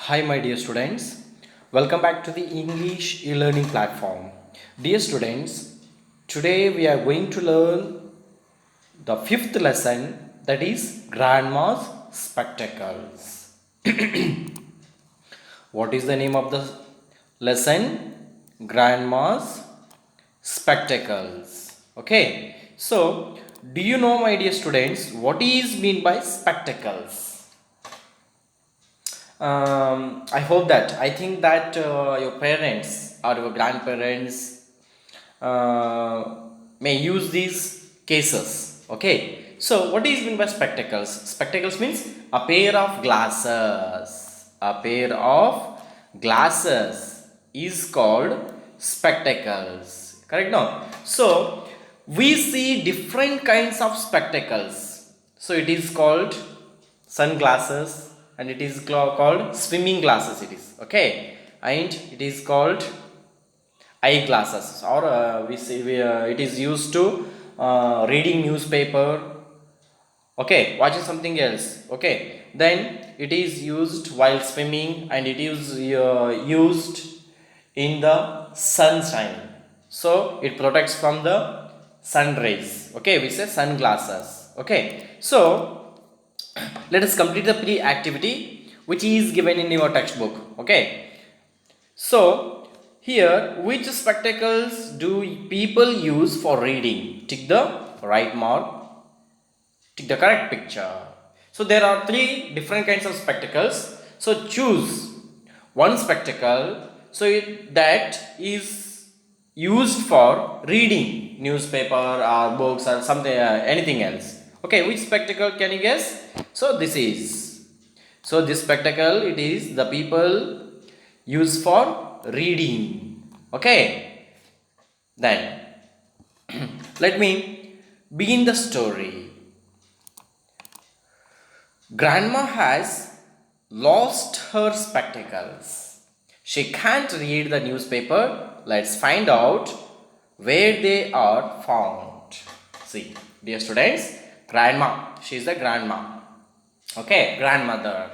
Hi, my dear students. Welcome back to the English e-learning platform. Dear students, today we are going to learn the fifth lesson, that is Grandma's Spectacles. What is the name of the lesson? Grandma's Spectacles. Okay. So, do you know, my dear students, what is mean by spectacles? I hope that I think that your parents or your grandparents may use these cases. Okay, so what is mean by spectacles? Spectacles means a pair of glasses. A pair of glasses is called spectacles. Correct now? So we see different kinds of spectacles. So it is called sunglasses and it is called swimming glasses, it is okay, and it is called eyeglasses, or we say it is used to reading newspaper, okay, watching something else, okay, then it is used while swimming and it is used in the sunshine, so it protects from the sun rays, okay, we say sunglasses, okay. So let us complete the pre-activity which is given in your textbook, okay. So here, which spectacles do people use for reading? Tick the right mark, tick the correct picture. So there are three different kinds of spectacles, so choose one spectacle that is used for reading newspaper or books or something, anything else, okay. Which spectacle can you guess? So this is, so this spectacle, it is the people use for reading, okay. Then let me begin the story. Grandma has lost her spectacles. She can't read the newspaper. Let's find out where they are found. See, dear students, grandma, she is the grandma, okay, grandmother.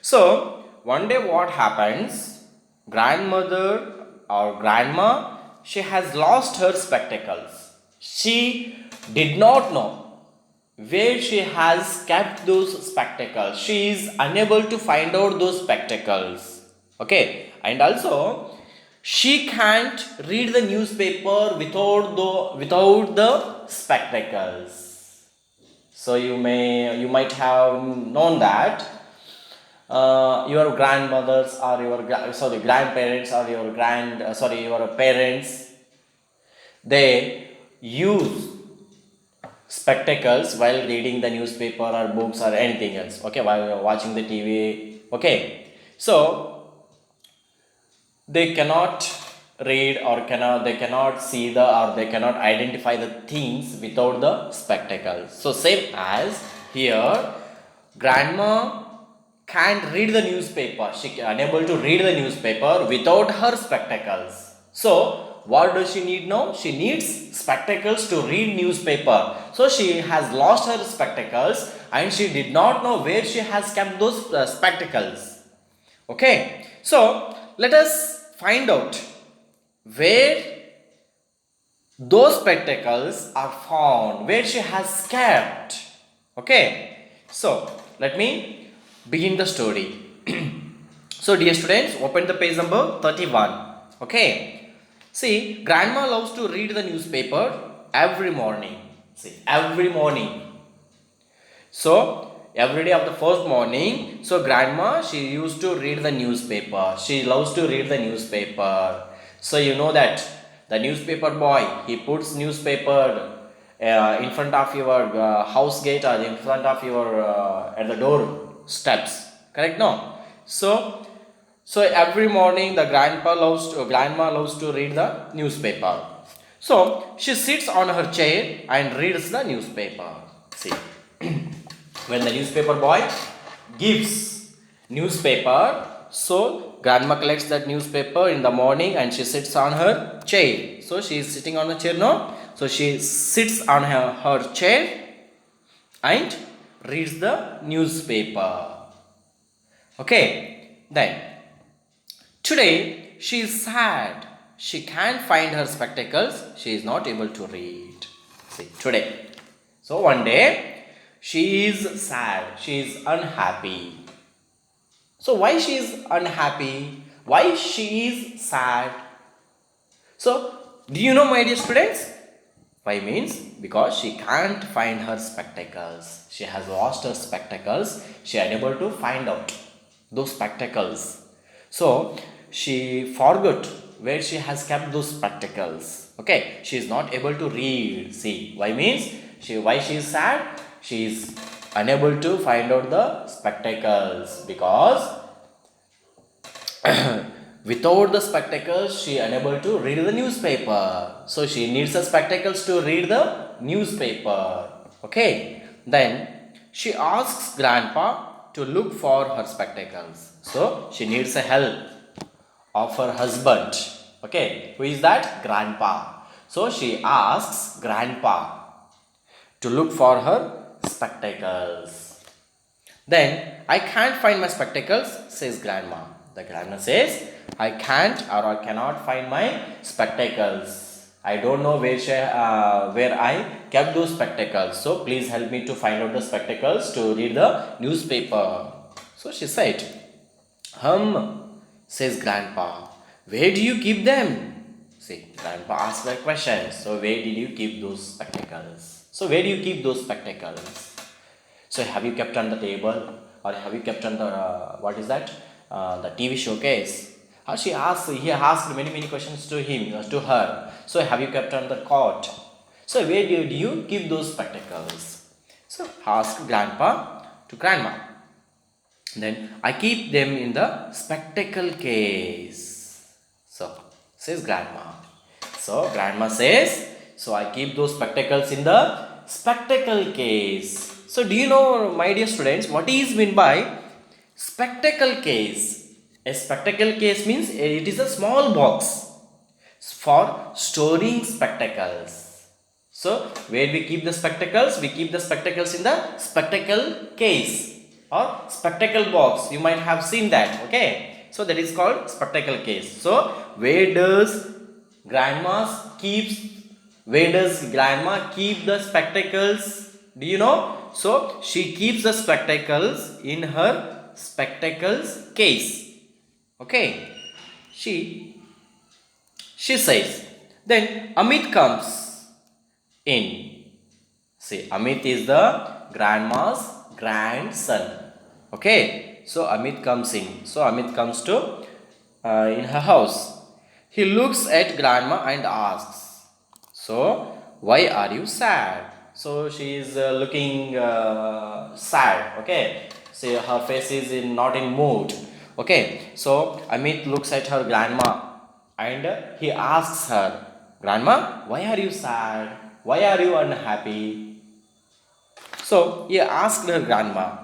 So one day what happens, grandmother or grandma, she has lost her spectacles. She did not know where she has kept those spectacles. She is unable to find out those spectacles, okay. And also she can't read the newspaper without the spectacles. So you might have known that your grandmothers or your grandparents or your your parents, they use spectacles while reading the newspaper or books or anything else, okay, while you're watching the TV, okay. So they cannot read or they cannot see the, or they cannot identify the things without the spectacles. So same as here, grandma can't read the newspaper, she unable to read the newspaper without her spectacles. So what does she need now? She needs spectacles to read newspaper. So she has lost her spectacles and she did not know where she has kept those spectacles, okay. So let us find out where those spectacles are found, where she has kept, okay. So let me begin the story. So dear students, open the page number 31, okay. See, grandma loves to read the newspaper every morning. See, every morning. So every day of the first morning, so grandma, she used to read the newspaper. She loves to read the newspaper. So you know that the newspaper boy, he puts newspaper in front of your house gate or in front of your at the door steps. Correct? No. So every morning the grandma loves to read the newspaper. So she sits on her chair and reads the newspaper. See, when the newspaper boy gives newspaper, so grandma collects that newspaper in the morning and she sits on her chair. So she is sitting on a chair now. So she sits on her chair and reads the newspaper. Okay. Then today she is sad. She can't find her spectacles. She is not able to read. See, today. So one day she is sad. She is unhappy. So why she is unhappy? Why she is sad? So do you know, my dear students? Why means because she can't find her spectacles. She has lost her spectacles. She is unable to find out those spectacles. So she forgot where she has kept those spectacles. Okay, she is not able to read. See, why means why she is sad? She is unable to find out the spectacles because without the spectacles she unable to read the newspaper. So she needs the spectacles to read the newspaper. Okay, then she asks grandpa to look for her spectacles. So she needs a help of her husband. Okay, who is that? Grandpa. So she asks grandpa to look for her spectacles. Then I can't find my spectacles, says grandma. The grandma says, I can't or I cannot find my spectacles. I don't know where I kept those spectacles. So please help me to find out the spectacles to read the newspaper. So she said, says grandpa. Where do you keep them? See, grandpa asked a question. So where did you keep those spectacles? So where do you keep those spectacles? So have you kept on the table or have you kept on the what is that? The TV showcase. He asked many questions to him, to her. So have you kept on the cot? So where do you keep those spectacles? So ask grandpa to grandma. Then I keep them in the spectacle case. So says grandma. So grandma says, so I keep those spectacles in the spectacle case. So do you know, my dear students, what is meant by spectacle case? A spectacle case means it is a small box for storing spectacles. So where we keep the spectacles? We keep the spectacles in the spectacle case or spectacle box. You might have seen that. Okay, so that is called spectacle case. So where does grandma keep the spectacles? Do you know? So she keeps the spectacles in her spectacles case. Okay, she says. Then Amit comes in. See, Amit is the grandma's grandson. Okay, so Amit comes in. So Amit comes to in her house. He looks at grandma and asks, so why are you sad? So she is looking sad. Okay, see, her face is not in mood. Okay, so Amit looks at her grandma and he asks her, grandma, why are you sad? Why are you unhappy? So he asked her grandma.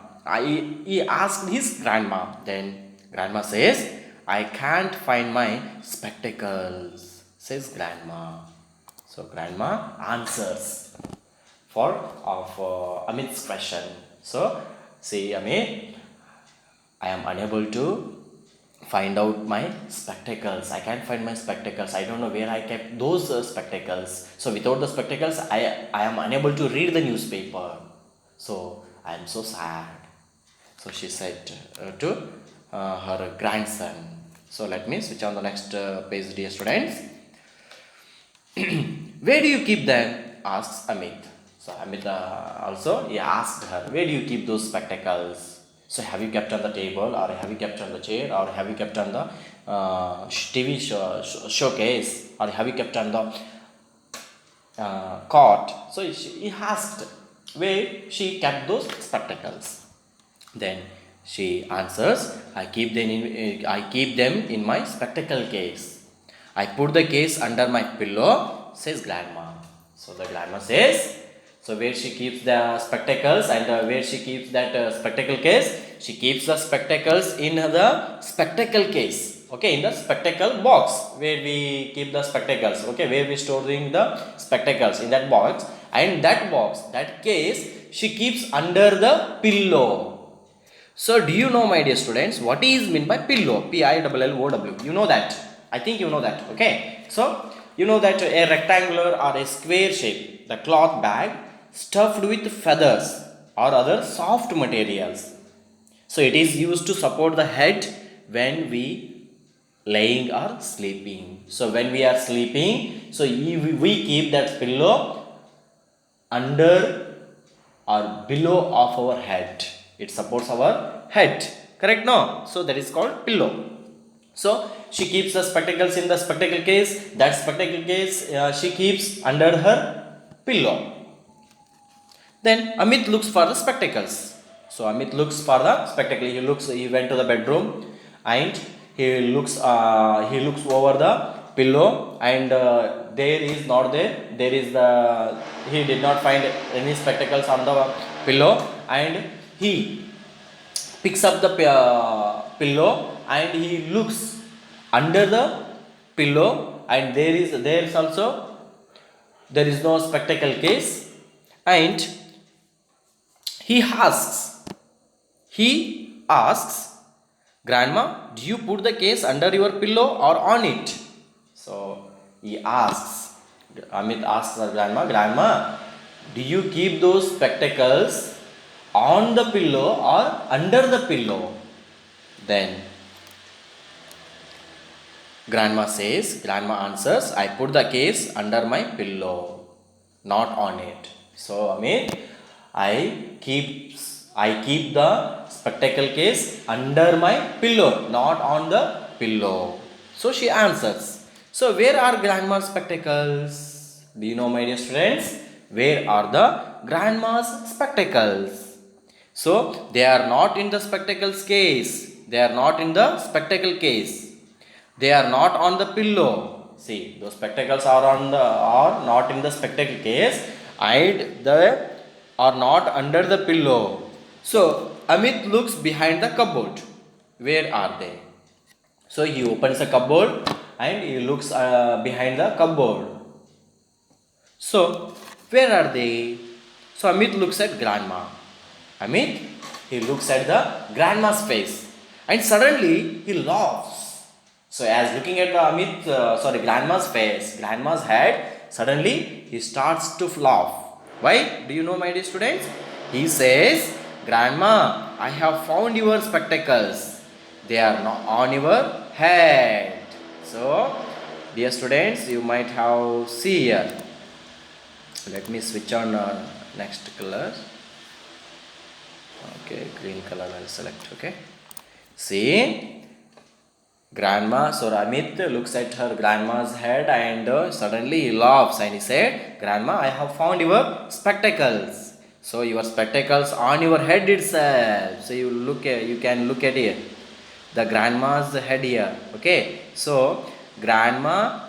He asked his grandma. Then grandma says, I can't find my spectacles, says grandma. So grandma answers for Amit's question. So say, Amit, I am unable to find out my spectacles. I can't find my spectacles. I don't know where I kept those spectacles. So without the spectacles, I am unable to read the newspaper. So I am so sad. So she said to her grandson. So let me switch on the next page, dear students. Where do you keep them? Asks Amit. So Amit also he asked her, where do you keep those spectacles? So have you kept on the table or have you kept on the chair or have you kept on the TV showcase or have you kept on the cot? So he asked where she kept those spectacles. Then she answers, I keep them in my spectacle case. I put the case under my pillow, says grandma. So the grandma says, so where she keeps the spectacles and where she keeps that spectacle case, she keeps the spectacles in the spectacle case. Okay, in the spectacle box where we keep the spectacles. Okay, where we storing the spectacles in that box, and that box, that case, she keeps under the pillow. So do you know, my dear students, what is meant by pillow? Pillow. You know that. I think you know that. Okay. So you know that a rectangular or a square shape, the cloth bag stuffed with feathers or other soft materials. So it is used to support the head when we laying or sleeping. So when we are sleeping, so we keep that pillow under or below of our head. It supports our head. Correct? No? So that is called pillow. So she keeps the spectacles in the spectacle case. That spectacle case she keeps under her pillow. Then Amit looks for the spectacles. So Amit looks for the spectacle. He went to the bedroom and he looks over the pillow, and there is not there. There is the he did not find any spectacles on the pillow, and he picks up the pillow and he looks under the pillow, and there is also there is no spectacle case, and he asks, Grandma, do you put the case under your pillow or on it? So he asks, Amit asks her Grandma, do you keep those spectacles on the pillow or under the pillow? Then Grandma answers, I put the case under my pillow, not on it. So Amit, I keep the spectacle case under my pillow, not on the pillow. So she answers. So where are Grandma's spectacles? Do you know, my dear students? Where are the Grandma's spectacles? So they are not in the spectacles case. They are not in the spectacle case. They are not on the pillow. See, those spectacles are not in the spectacle case, and they are not under the pillow. So Amit looks behind the cupboard. Where are they? So he opens the cupboard and he looks behind the cupboard. So where are they? So Amit looks at Grandma. He looks at the Grandma's face, and suddenly he laughs. So as looking at the Grandma's face, Grandma's head, suddenly he starts to laugh. Why? Do you know, my dear students? He says, Grandma, I have found your spectacles. They are not on your head. So, dear students, you might have see here. Let me switch on next color. Okay, green color I'll select. Okay. See, Grandma, so Amit looks at her Grandma's head, and suddenly he laughs and he said, Grandma, I have found your spectacles. So your spectacles on your head itself. So you can look at here, the Grandma's head here. Okay. So Grandma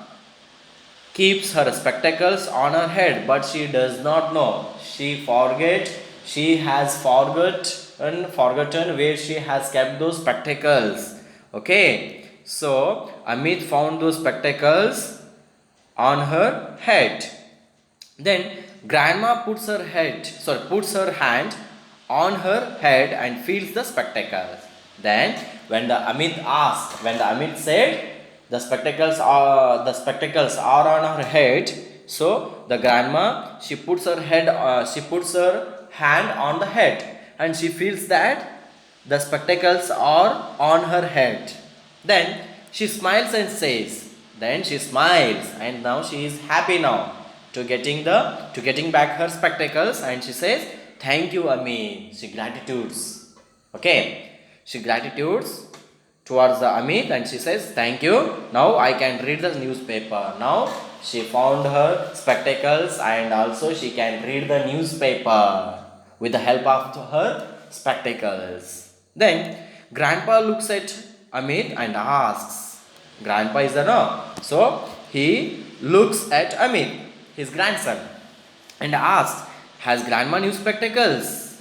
keeps her spectacles on her head, but she does not know. She has forgotten where she has kept those spectacles. Okay. So Amit found those spectacles on her head. Then Grandma puts her hand on her head and feels the spectacles. Then when the Amit said the spectacles are on her head, so the Grandma, she puts her hand on the head, and she feels that the spectacles are on her head. Then she smiles and says, and now she is happy now to getting back her spectacles, and she says, thank you, Amit. She gratitudes. Okay. She gratitudes towards the Amit, and she says, thank you. Now I can read the newspaper. Now she found her spectacles, and also she can read the newspaper with the help of her spectacles. Then Grandpa looks at Amit and asks, Grandpa is there now? So he looks at Amit, his grandson, and asks, has Grandma new spectacles?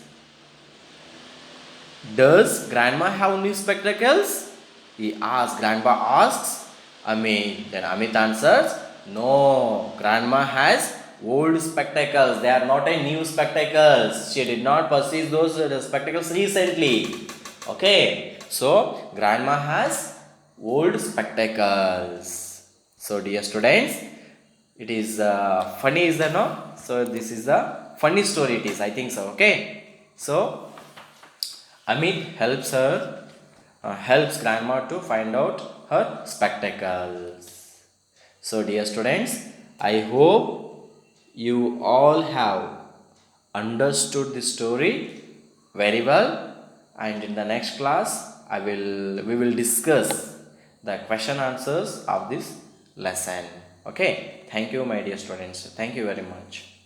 Does Grandma have new spectacles? Grandpa asks Amit. Then Amit answers, no, Grandma has old spectacles. They are not a new spectacles. She did not purchase those spectacles recently. Okay, so grandma has old spectacles. So, dear students, it is funny, is that no? So, this is a funny story. It is, I think so. Okay, so Amit helps grandma to find out her spectacles. So, dear students, I hope you all have understood the story very well, and in the next class we will discuss the question answers of this lesson. Okay, thank you my dear students, thank you very much.